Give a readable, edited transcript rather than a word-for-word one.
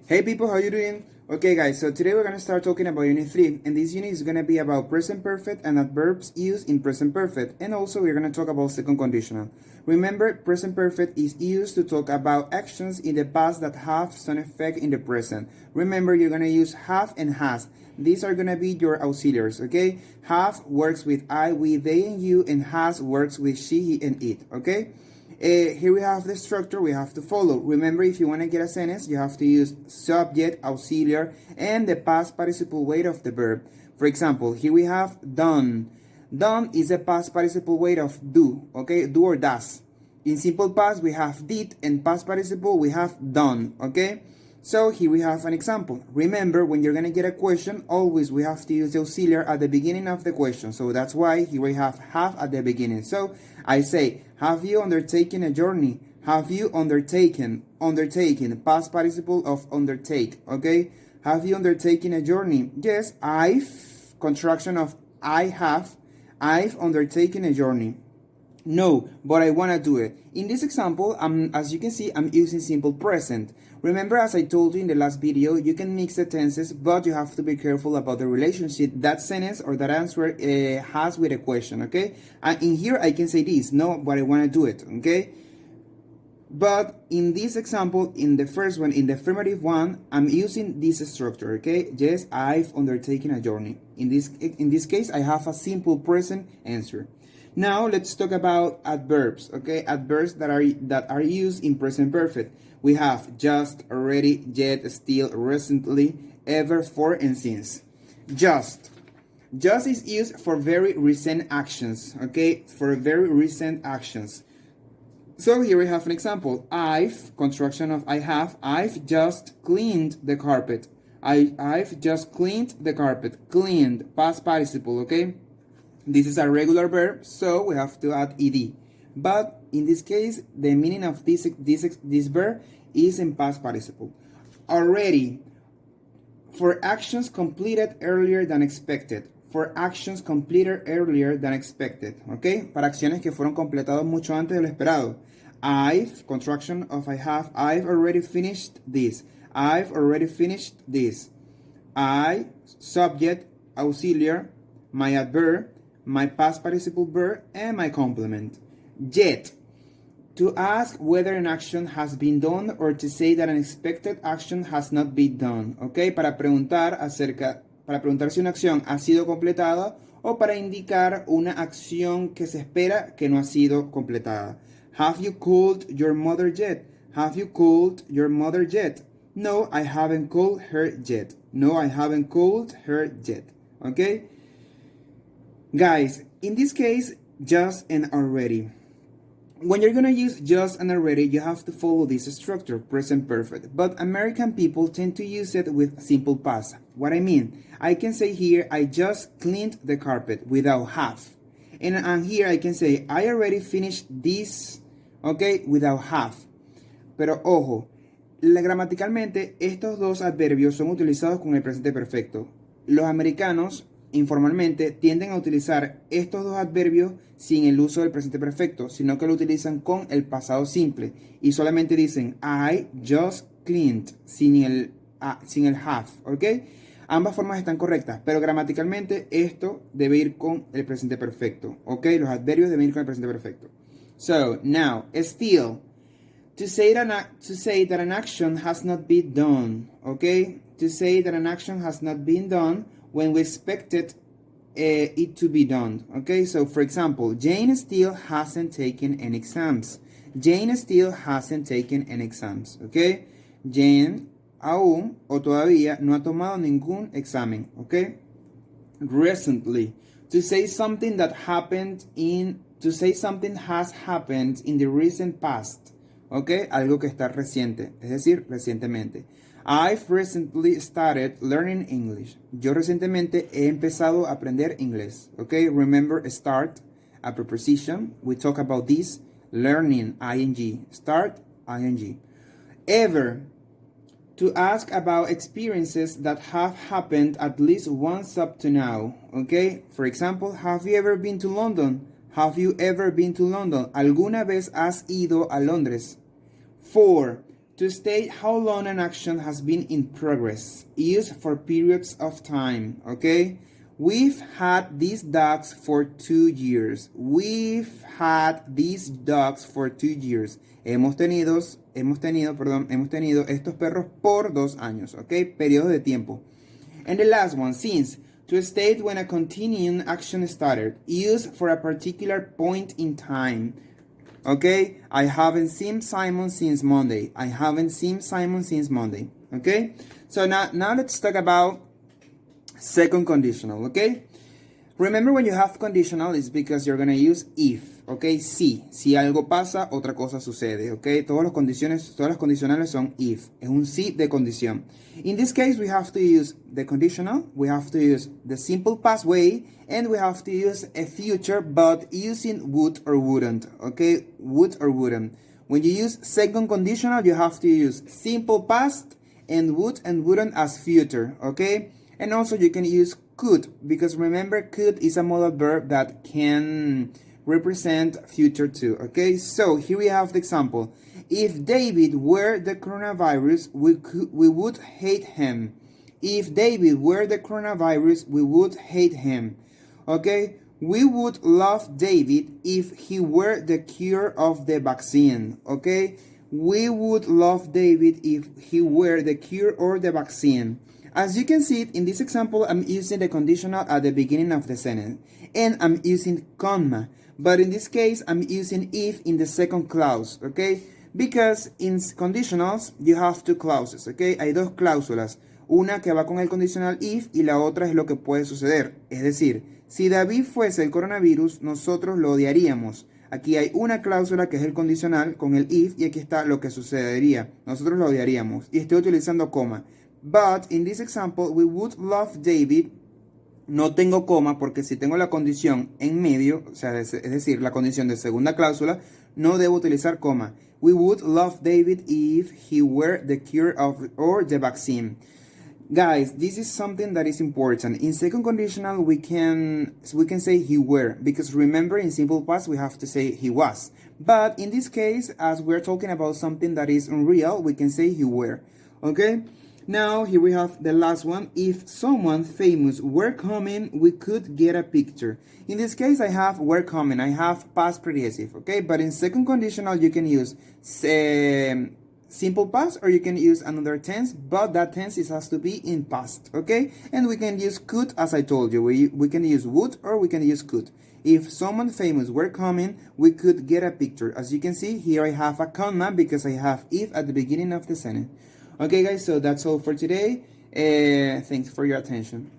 Hey people, how you doing? Okay guys, so today we're going to start talking about Unit 3, and this unit is going to be about present perfect and adverbs used in present perfect, and also we're going to talk about second conditional. Remember, present perfect is used to talk about actions in the past that have some effect in the present. Remember, you're going to use have and has. These are going to be your auxiliaries, okay? Have works with I, we, they, and you, and has works with she, he, and it, okay? Here we have the structure we have to follow. Remember, if you want to get a sentence, you have to use subject, auxiliary, and the past participle weight of the verb. For example, here we have done. Done is a past participle weight of do, okay? Do or does. In simple past, we have did, and past participle, we have done, okay? So here we have an example. Remember, when you're going to get a question, always we have to use the auxiliary at the beginning of the question. So that's why here we have at the beginning. So I say, have you undertaken a journey? Have you undertaken, past participle of undertake, okay? Have you undertaken a journey? Yes, contraction of I have, I've undertaken a journey. No, but I want to do it. In this example, as you can see, I'm using simple present. Remember, as I told you in the last video, you can mix the tenses, but you have to be careful about the relationship that sentence or that answer has with a question, okay? And in here, I can say this, no, but I want to do it, okay? But in this example, in the first one, in the affirmative one, I'm using this structure, okay? Yes, I've undertaken a journey. In this case, I have a simple present answer. Now let's talk about adverbs, okay? Adverbs that are used in present perfect. We have just, already, yet, still, recently, ever, for, and since. Just. Just is used for very recent actions, okay? For very recent actions. So here we have an example. Construction of I've just cleaned the carpet. I've just cleaned the carpet. Cleaned, past participle, okay? This is a regular verb, so we have to add ed. But in this case, the meaning of this verb is in past participle. Already, for actions completed earlier than expected. For actions completed earlier than expected. ¿Ok? Para acciones que fueron completadas mucho antes de lo esperado. Construction of I've already finished this. I've already finished this. Subject, auxiliary, my adverb, my past participle verb, and my complement. Yet, to ask whether an action has been done or to say that an expected action has not been done. ¿Ok? Para preguntar si una acción ha sido completada o para indicar una acción que se espera que no ha sido completada. Have you called your mother yet? Have you called your mother yet? No, I haven't called her yet. No, I haven't called her yet. ¿Ok? Guys, in this case, just and already. When you're going to use just and already, you have to follow this structure, present perfect. But American people tend to use it with simple past. What I mean, I can say here, I just cleaned the carpet without have. And here I can say, I already finished this, okay, without have. Pero ojo, gramaticalmente, estos dos adverbios son utilizados con el presente perfecto. Los americanos informalmente tienden a utilizar estos dos adverbios sin el uso del presente perfecto, sino que lo utilizan con el pasado simple y solamente dicen I just cleaned sin el have, ¿ok? Ambas formas están correctas, pero gramaticalmente esto debe ir con el presente perfecto, ¿ok? Los adverbios deben ir con el presente perfecto. So, now, still, to say that an action has not been done, ¿ok? To say that an action has not been done when we expected it to be done. Okay, so for example, Jane still hasn't taken any exams. Jane still hasn't taken any exams. Okay, Jane aún o todavía no ha tomado ningún examen. Okay, recently, to say something has happened in the recent past. Okay, algo que está reciente, es decir, recientemente. I've recently started learning English. Yo recientemente he empezado a aprender inglés. Okay, remember start, a preposition. We talk about this. Learning, ing. Start, ing. Ever, to ask about experiences that have happened at least once up to now. Okay, for example, have you ever been to London? Have you ever been to London? ¿Alguna vez has ido a Londres? 4. To state how long an action has been in progress, used for periods of time, okay? We've had these dogs for 2 years. We've had these dogs for 2 years. Hemos tenido estos perros por 2 años, okay? Periodo de tiempo. And the last one, since, to state when a continuing action started, used for a particular point in time. Okay, I haven't seen Simon since Monday. I haven't seen Simon since Monday. Okay, so now let's talk about second conditional. Okay, remember when you have conditional it's because you're gonna use if. Okay, si algo pasa, otra cosa sucede. Okay, todas las condicionales son if. Es un si de condición. In this case, we have to use the conditional, we have to use the simple past way, and we have to use a future, but using would or wouldn't. Okay, would or wouldn't. When you use second conditional, you have to use simple past and would and wouldn't as future. Okay, and also you can use could, because remember, could is a modal verb that can represent future too. Okay, so here we have the example. If David were the coronavirus, we would hate him. If David were the coronavirus, we would hate him. Okay, we would love David if he were the cure of the vaccine. Okay, we would love David if he were the cure or the vaccine. As you can see in this example, I'm using the conditional at the beginning of the sentence, and I'm using comma. But in this case, I'm using if in the second clause, okay? Because in conditionals, you have two clauses, okay? Hay dos cláusulas. Una que va con el condicional if y la otra es lo que puede suceder. Es decir, si David fuese el coronavirus, nosotros lo odiaríamos. Aquí hay una cláusula que es el condicional con el if y aquí está lo que sucedería. Nosotros lo odiaríamos. Y estoy utilizando coma. But in this example, we would love David. No tengo coma porque si tengo la condición en medio, o sea, es decir, la condición de segunda cláusula, no debo utilizar coma. We would love David if he were the cure of or the vaccine. Guys, this is something that is important. In second conditional, we can say he were, because remember in simple past we have to say he was. But in this case, as we're talking about something that is unreal, we can say he were. Okay? Now, here we have the last one. If someone famous were coming, we could get a picture. In this case, I have were coming. I have past progressive, okay? But in second conditional, you can use simple past or you can use another tense, but that tense has to be in past, okay? And we can use could, as I told you. We can use would or we can use could. If someone famous were coming, we could get a picture. As you can see, here I have a comma because I have if at the beginning of the sentence. Okay, guys, so that's all for today. Thanks for your attention.